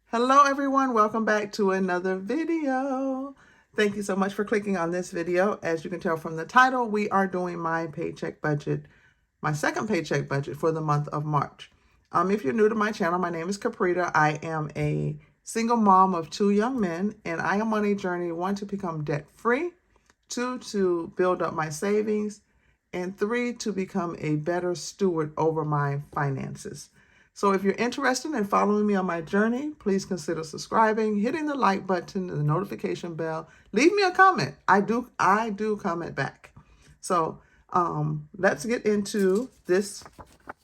Hello everyone, welcome back to another video. Thank you so much for clicking on this video. As you can tell from the title, we are doing my paycheck budget, my second paycheck budget for the month of March. If you're new to my channel, my name is Caprita. I am a single mom of 2 young men, and I am on a journey, 1, to become debt-free, 2, to build up my savings, and 3, to become a better steward over my finances. So if you're interested in following me on my journey, please consider subscribing, hitting the like button and the notification bell. Leave me a comment. I do comment back. So let's get into this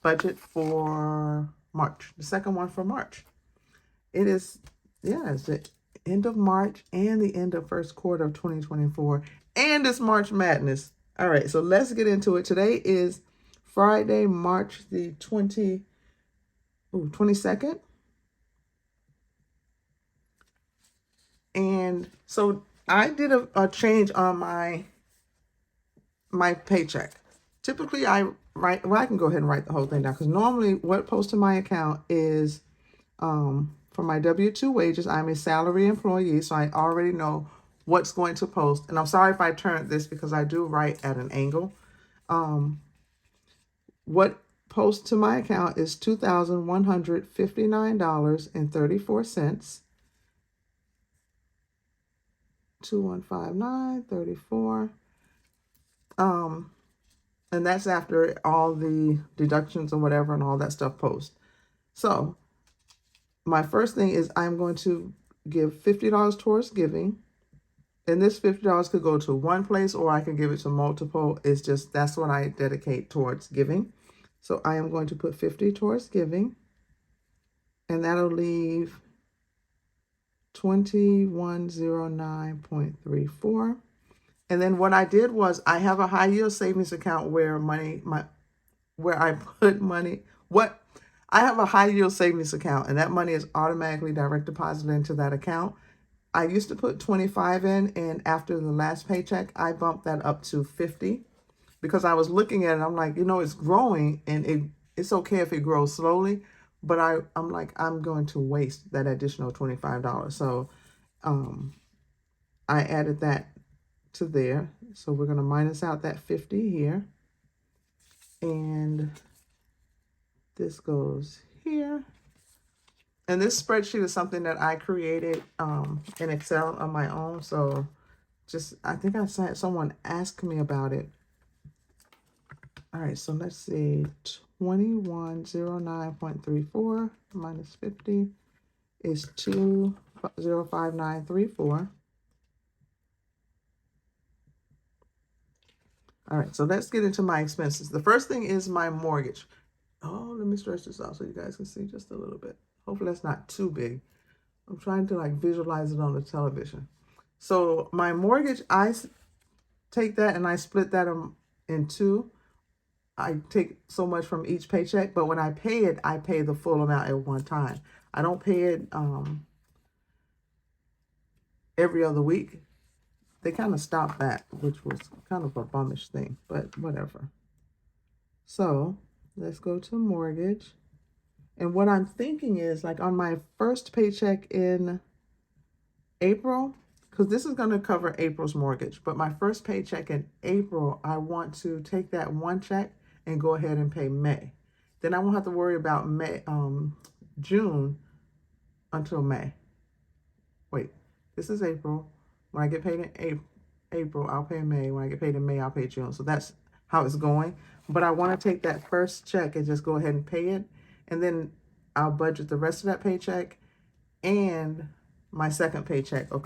budget for March, the second one for March. It is, it's the end of March and the end of first quarter of 2024, and it's March Madness. All right, so let's get into it. Today is Friday, March the 22nd. And so I did a change on my paycheck. Typically I write, well, I can go ahead and write the whole thing down, because normally what posts to my account is for my W-2 wages. I'm a salary employee, so I already know what's going to post. And I'm sorry if I turned this, because I do write at an angle. What post to my account is $2,159.34. 2159.34. And that's after all the deductions and whatever and all that stuff post. So my first thing is I'm going to give $50 towards giving. And this $50 could go to one place, or I can give it to multiple. It's just, that's what I dedicate towards giving. So I am going to put 50 towards giving, and that'll leave 2109.34. And then what I did was, I have a high yield savings account where I put money. I have a high yield savings account, and that money is automatically direct deposited into that account. I used to put 25 in, and after the last paycheck, I bumped that up to 50, because I was looking at it. I'm like, it's growing, and it's okay if it grows slowly, but I'm like, I'm going to waste that additional $25. So I added that to there. So we're going to minus out that 50 here, and this goes here. And this spreadsheet is something that I created in Excel on my own. So I think I saw someone ask me about it. All right, so let's see, 2109.34 minus 50 is 205934. All right, so let's get into my expenses. The first thing is my mortgage. Oh, let me stretch this out so you guys can see just a little bit. Hopefully that's not too big. I'm trying to visualize it on the television. So my mortgage, I take that and I split that in two. I take so much from each paycheck, but when I pay it, I pay the full amount at one time. I don't pay it every other week. They kind of stopped that, which was kind of a bummish thing, but whatever. So let's go to mortgage. And what I'm thinking is, on my first paycheck in April, because this is going to cover April's mortgage, but my first paycheck in April, I want to take that one check and go ahead and pay May. Then I won't have to worry about June until May. Wait, this is April. When I get paid in April, I'll pay May. When I get paid in May, I'll pay June. So that's how it's going. But I want to take that first check and just go ahead and pay it. And then I'll budget the rest of that paycheck, and my second paycheck will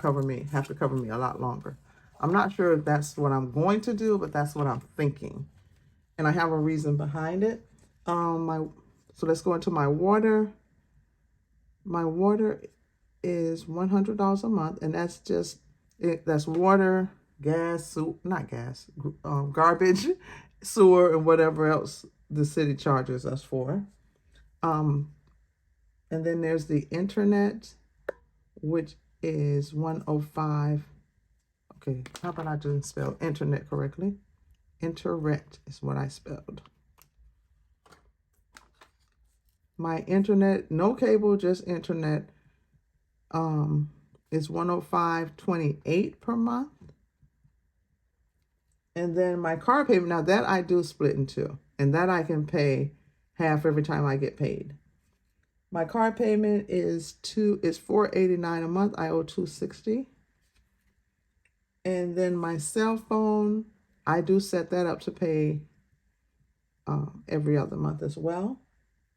have to cover me a lot longer. I'm not sure if that's what I'm going to do, but that's what I'm thinking. And I have a reason behind it. So let's go into my water. My water is $100 a month, and that's just it. That's water, gas, garbage, sewer, and whatever else the city charges us for. And then there's the internet, which is 105. Okay, how about I didn't spell internet correctly? Internet is what I spelled. My internet, no cable, just internet, is $105.28 per month. And then my car payment, now that I do split in two, and that I can pay half every time I get paid. My car payment is $489 a month. I owe $260. And then my cell phone, I do set that up to pay every other month as well,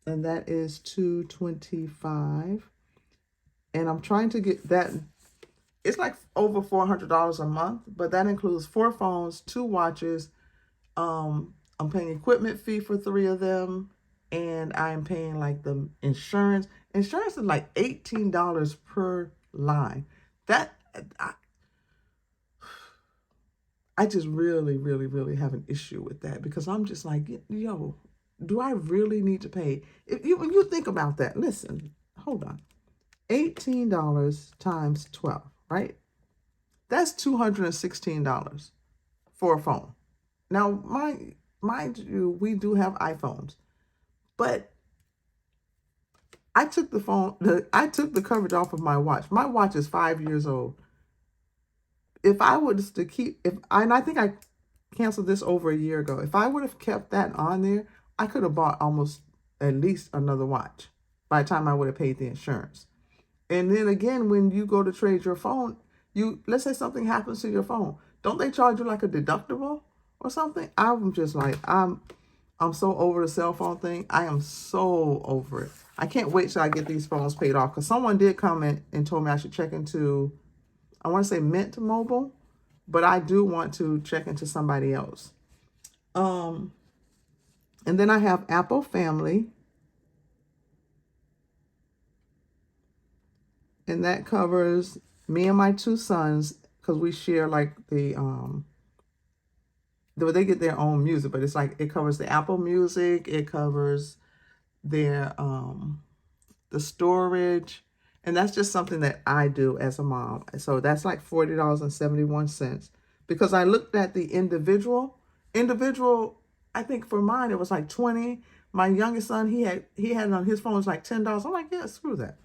and that is $225. And I'm trying to get that. It's like over $400 a month, but that includes 4 phones, 2 watches. I'm paying equipment fee for 3 of them, and I'm paying like the insurance. Insurance is like $18 per line. That I just really, really, really have an issue with that, because I'm just like, yo, do I really need to pay? When you think about that, listen, hold on. $18 times 12, right? That's $216 for a phone. Now, mind you, we do have iPhones, but I took the coverage off of my watch. My watch is 5 years old. If I was to and I think I canceled this over a year ago. If I would have kept that on there, I could have bought almost at least another watch by the time I would have paid the insurance. And then again, when you go to trade your phone, let's say something happens to your phone. Don't they charge you like a deductible or something? I'm just like, I'm so over the cell phone thing. I am so over it. I can't wait till I get these phones paid off, because someone did comment and told me I should check into, I want to say Mint Mobile, but I do want to check into somebody else. And then I have Apple Family, and that covers me and my 2 sons, because we share like they get their own music, but it's like it covers the Apple Music, it covers their the storage, and that's just something that I do as a mom. So that's like $40.71, because I looked at the individual. I think for mine it was like 20. My youngest son, he had it on his phone, it was like $10. I'm like, yeah, screw that.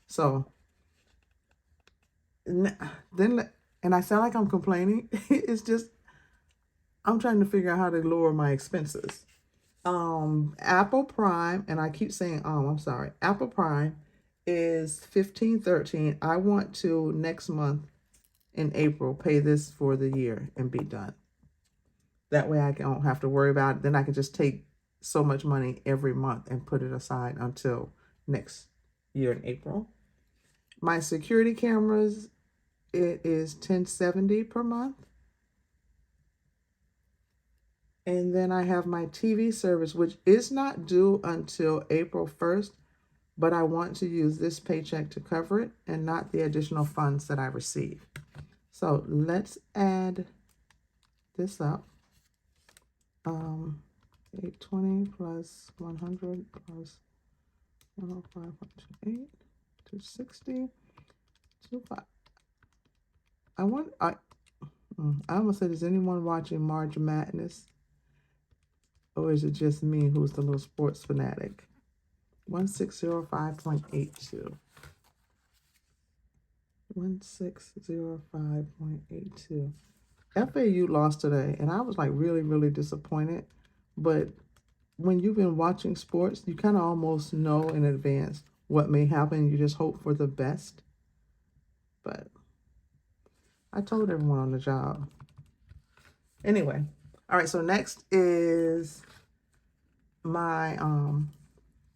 So then, and I sound like I'm complaining. It's just I'm trying to figure out how to lower my expenses. Apple Prime, and I keep saying I'm sorry. Apple Prime is $15.13. I want to next month in April pay this for the year and be done. That way I don't have to worry about it. Then I can just take so much money every month and put it aside until next year in April. My security cameras, it is $10.70 per month. And then I have my TV service, which is not due until April 1st, but I want to use this paycheck to cover it and not the additional funds that I receive. So let's add this up. 820 plus 100 plus 105.28, 260, 25. I almost said, is anyone watching March Madness? Or is it just me who's the little sports fanatic? 1605.82. 1605.82. FAU lost today, and I was like really, really disappointed. But when you've been watching sports, you kind of almost know in advance what may happen. You just hope for the best. But I told everyone on the job. Anyway, all right, so next is my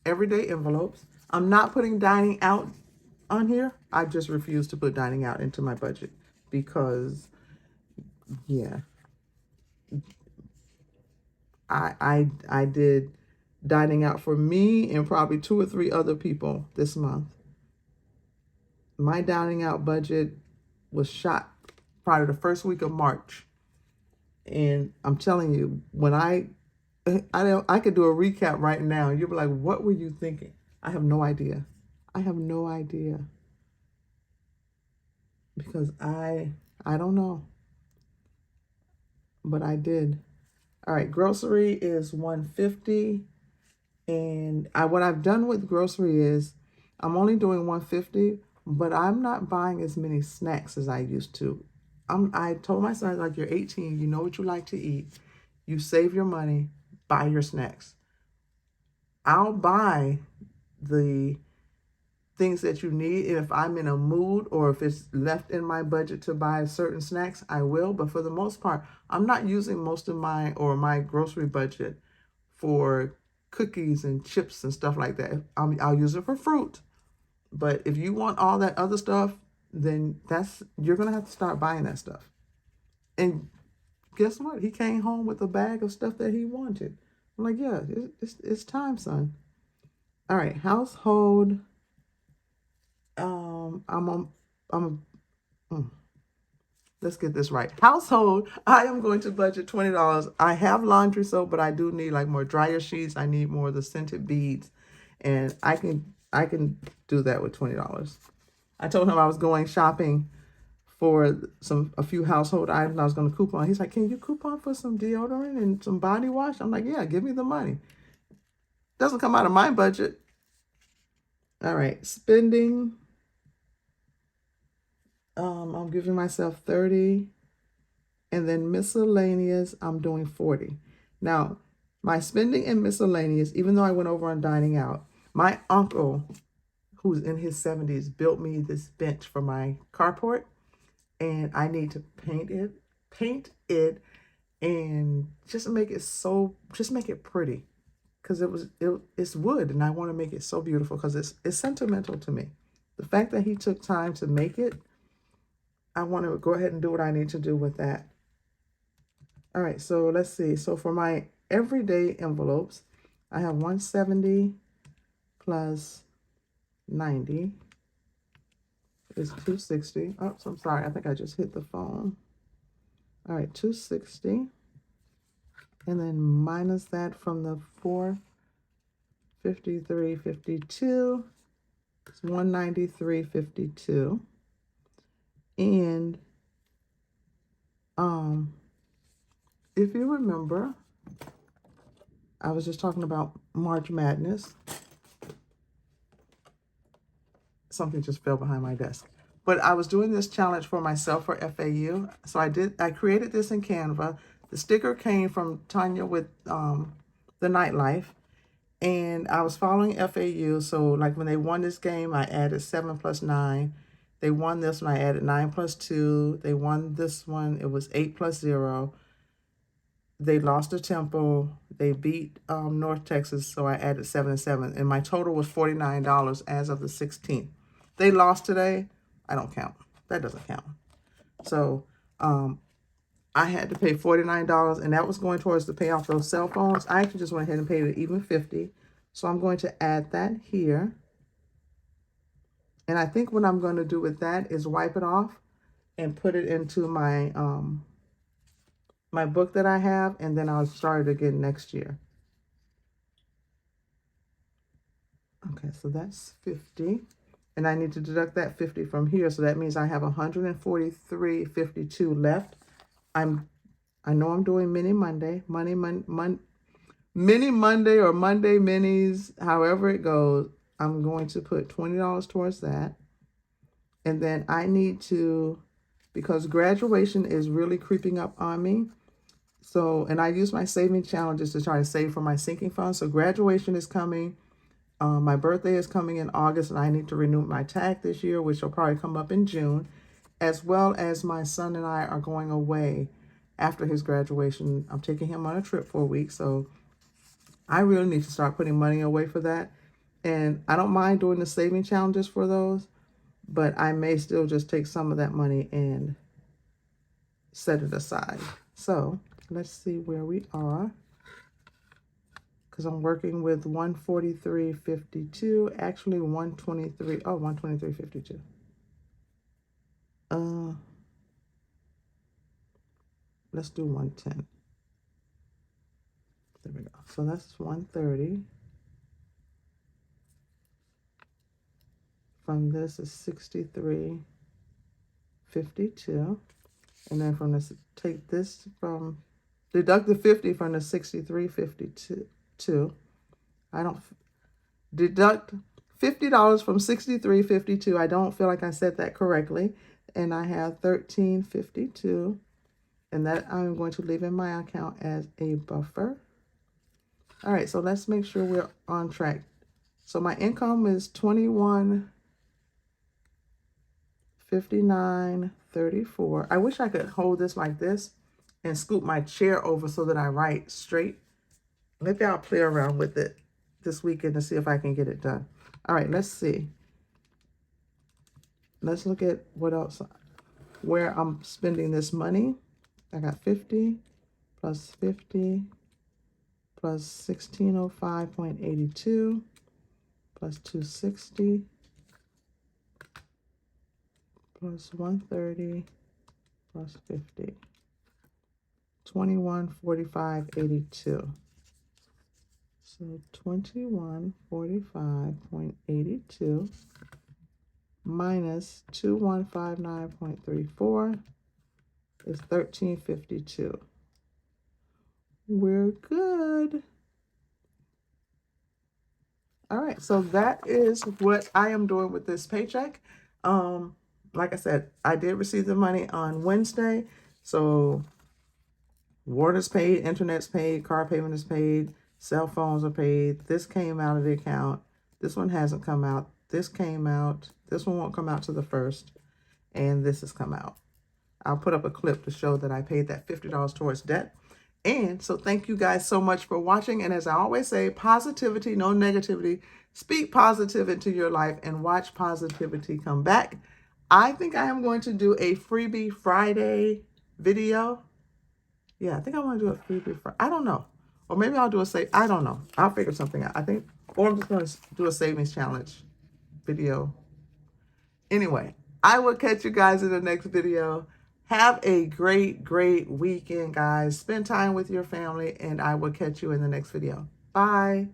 everyday envelopes. I'm not putting dining out on here. I just refuse to put dining out into my budget because, yeah, I did dining out for me and probably 2 or 3 other people this month. My dining out budget was shot probably the first week of March, and I'm telling you, when I could do a recap right now. You'll be like, what were you thinking? I have no idea. I have no idea. Because I don't know. But I did. All right, grocery is $150. And what I've done with grocery is I'm only doing $150, but I'm not buying as many snacks as I used to. I told my son, like, you're 18, you know what you like to eat. You save your money, buy your snacks. I'll buy the things that you need. If I'm in a mood or if it's left in my budget to buy certain snacks, I will. But for the most part, I'm not using most of my grocery budget for cookies and chips and stuff like that. I'll use it for fruit. But if you want all that other stuff, then you're gonna have to start buying that stuff. And guess what? He came home with a bag of stuff that he wanted. I'm like, yeah, it's time, son. All right, household. I'm on. I'm. Let's get this right. Household. I am going to budget $20. I have laundry soap, but I do need like more dryer sheets. I need more of the scented beads, and I can do that with $20. I told him I was going shopping for a few household items. I was going to coupon. He's like, "Can you coupon for some deodorant and some body wash?" I'm like, "Yeah, give me the money." Doesn't come out of my budget. All right, spending. I'm giving myself 30, and then miscellaneous, I'm doing 40. Now, my spending in miscellaneous, even though I went over on dining out, my uncle, who's in his 70s, built me this bench for my carport, and I need to paint it, and just make it pretty, because it's wood, and I want to make it so beautiful because it's sentimental to me. The fact that he took time to make it, I want to go ahead and do what I need to do with that. All right, so let's see. So for my everyday envelopes, I have 170 plus 90 is 260. Oh, so I'm sorry. I think I just hit the phone. All right, 260. And then minus that from the 453.52. It's 193.52. And if you remember, I was just talking about March Madness. Something just fell behind my desk. But I was doing this challenge for myself for FAU. So I created this in Canva. The sticker came from Tanya with the nightlife. And I was following FAU. So like when they won this game, I added 7 plus 9. They won this one, I added 9 plus 2. They won this one, it was 8 plus 0. They lost to Temple. They beat North Texas, so I added 7 and 7. And my total was $49 as of the 16th. They lost today. I don't count. That doesn't count. So I had to pay $49, and that was going towards to pay off those cell phones. I actually just went ahead and paid it even 50. So I'm going to add that here. And I think what I'm going to do with that is wipe it off and put it into my my book that I have, and then I'll start it again next year. Okay, so that's 50. And I need to deduct that 50 from here, so that means I have 143.52 left. I know I'm doing Mini Monday, Mini Monday or Monday Minis, however it goes. I'm going to put $20 towards that. And then I need to, because graduation is really creeping up on me. So, and I use my saving challenges to try to save for my sinking fund. So graduation is coming. My birthday is coming in August, and I need to renew my tag this year, which will probably come up in June, as well as my son and I are going away after his graduation. I'm taking him on a trip for a week, so I really need to start putting money away for that. And I don't mind doing the saving challenges for those, but I may still just take some of that money and set it aside. So let's see where we are, because I'm working with 143.52, actually 123, oh, 123.52. Let's do 110. There we go. So that's 130. From this is 63.52. And then from this, take this from, deduct the 50 from the 63.52. I don't, deduct $50 from 63.52. I don't feel like I said that correctly. And I have 13.52. And that I'm going to leave in my account as a buffer. All right, so let's make sure we're on track. So my income is 21.59.34. I wish I could hold this like this and scoop my chair over so that I write straight. Maybe I'll play around with it this weekend to see if I can get it done. All right, let's see. Let's look at what else, where I'm spending this money. I got 50 plus 50 plus 1605.82 plus 260 plus 130 plus 50. 2145.82. So 2145.82 minus 2159.34 is 1352. We're good. All right, so that is what I am doing with this paycheck. Like I said, I did receive the money on Wednesday. So water's paid, internet's paid, car payment is paid, cell phones are paid. This came out of the account. This one hasn't come out. This came out. This one won't come out to the 1st. And this has come out. I'll put up a clip to show that I paid that $50 towards debt. And so thank you guys so much for watching. And as I always say, positivity, no negativity. Speak positive into your life and watch positivity come back. I think I am going to do a freebie Friday video. Yeah, I think I want to do a freebie Friday. I don't know. Or maybe I'll do a save. I don't know. I'll figure something out. I think, or I'm just going to do a savings challenge video. Anyway, I will catch you guys in the next video. Have a great, great weekend, guys. Spend time with your family, and I will catch you in the next video. Bye.